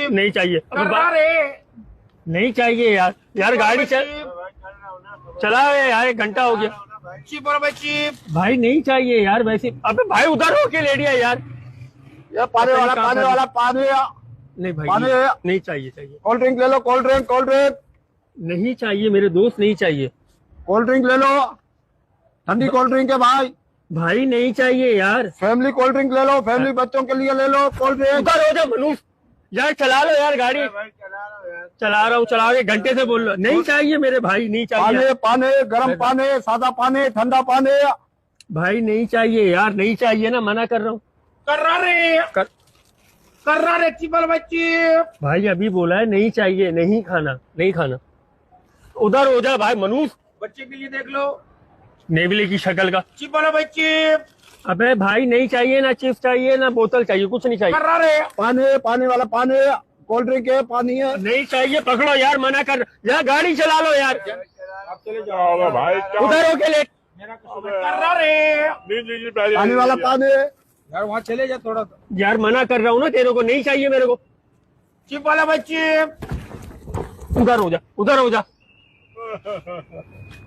Chip नहीं चाहिए। नहीं चाहिए यार, यार गाड़ी चलाओ यार, 1 घंटा हो गया। चिप और भाई चिप भाई नहीं चाहिए यार वैसे। अबे भाई उधर होके ले लिया यार। पानी वाला पानी नहीं भाई पानी नहीं चाहिए। चाहिए कोल्ड ड्रिंक ले लो, कोल्ड ड्रिंक नहीं चाहिए मेरे दोस्त, नहीं चाहिए। कोल्ड ड्रिंक ले लो, ठंडी कोल्ड ड्रिंक है भाई। भाई नहीं चाहिए यार। फैमिली कोल्ड ड्रिंक ले लो, फैमिली बच्चों के लिए ले लो कोल्ड ड्रिंक। उधर हो जा मनुष्य, यार चला लो यार गाड़ी। चला रहा हूँ, चला रहा, 1 घंटे से बोल रहा। नहीं चाहिए मेरे भाई, नहीं चाहिए। पानी गर्म पानी, सादा पानी, ठंडा पानी। भाई नहीं चाहिए यार, नहीं चाहिए ना, मना कर रहा हूँ। कर रहा रे चिप वाला भाई चिप। भाई अभी बोला है नहीं चाहिए, नहीं खाना, नहीं खाना। उधर हो जा भाई मनुष्य। बच्चे के लिए देख लो, नेवले की शक्ल का। चिप वाला भाई चिप। अबे भाई नहीं चाहिए ना, चिप्स चाहिए ना बोतल चाहिए, कुछ नहीं चाहिए। कर रहा रे पानी वाला पानी, कोल्ड ड्रिंक है, पानी है। नहीं चाहिए, पकड़ो यार, मना कर यार, गाड़ी चला लो यार। आप चले जाओ भाई, उधर होके ले। कर रहा रे पानी वाला पानी यार, वहाँ चले जा थोड़ा। यार मना कर रहा हूँ ना तेरे को, नहीं चाहिए मेरे को। चिप वाला भाई चिप। उधर हो जा, उधर हो जा।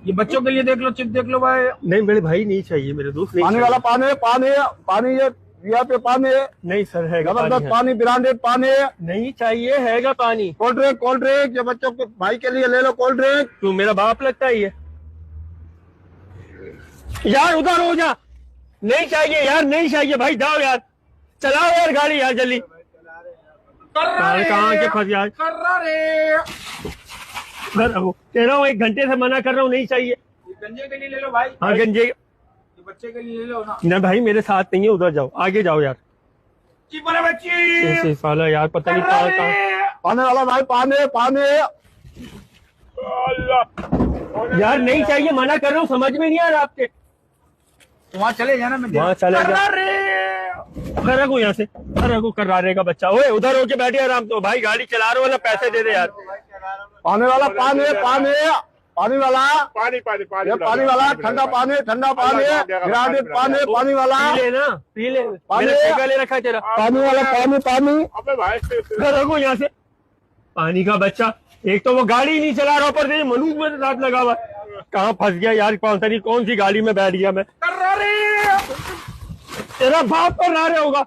ये बच्चों के लिए देख लो, चिप देख लो भाई। नहीं मेरे भाई नहीं चाहिए मेरे दोस्त। पानी वाला पानी ये यहाँ पे पानी है। नहीं सर है जबरदस्त पानी, ब्रांडेड पानी। नहीं चाहिए, हैगा पानी। कोल्ड ड्रिंक ये बच्चों के भाई के लिए ले लो कोल्ड ड्रिंक। तू मेरा बाप लगता ही है यार। उधर हो जा, नहीं चाहिए यार, नहीं चाहिए भाई, जाओ यार, चलाओ यार गाड़ी यार जल्दी। कहाँ के फंस यार। कर रहा रे कह रहा हूँ 1 घंटे से मना कर रहा हूँ, नहीं चाहिए। गंजे के लिए ले लो भाई। हाँ गंजे बच्चे के लिए ले लो ना। ना भाई मेरे साथ नहीं है, उधर जाओ, आगे जाओ यार। चिप वाला बच्ची साला यार पता नहीं कहाँ पानी वाला भाई, पानी यार नहीं चाहिए, मना कर रहा हूँ, समझ में नहीं आ रहा आपके। वहाँ चले जाना, मैं वहाँ चले जा। रखो यहाँ से, रखो कर्रारे का बच्चा। ओए उधर होके बैठे आराम तो भाई, गाड़ी चला रहे हो ना, पैसे दे दे यार। पानी वाला पानी वाला ठंडा पानी ब्रांडेड पानी वाला। पी ले पानी रखा है तेरा। पानी वाला पानी। अबे भाई रखो यहाँ से। पानी का बच्चा, एक तो वो गाड़ी नहीं चला रहा, पर मनुष्य मेरे साथ लगा हुआ। कहाँ फंस गया यार, कौन सी गाड़ी में बैठ गया मैं। तेरा बाप कर रहा होगा।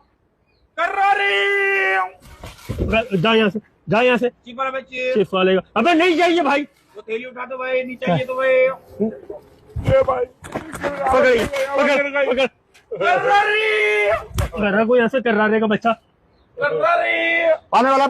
जा यहाँ से, जा यहाँ से। चिप्स वाले का। अबे नहीं चाहिए भाई, वो थैली उठा दो भाई, नहीं चाहिए तो भाई। पकड़ रखो यहाँ से, कर्रारे का बच्चा। पानी वाला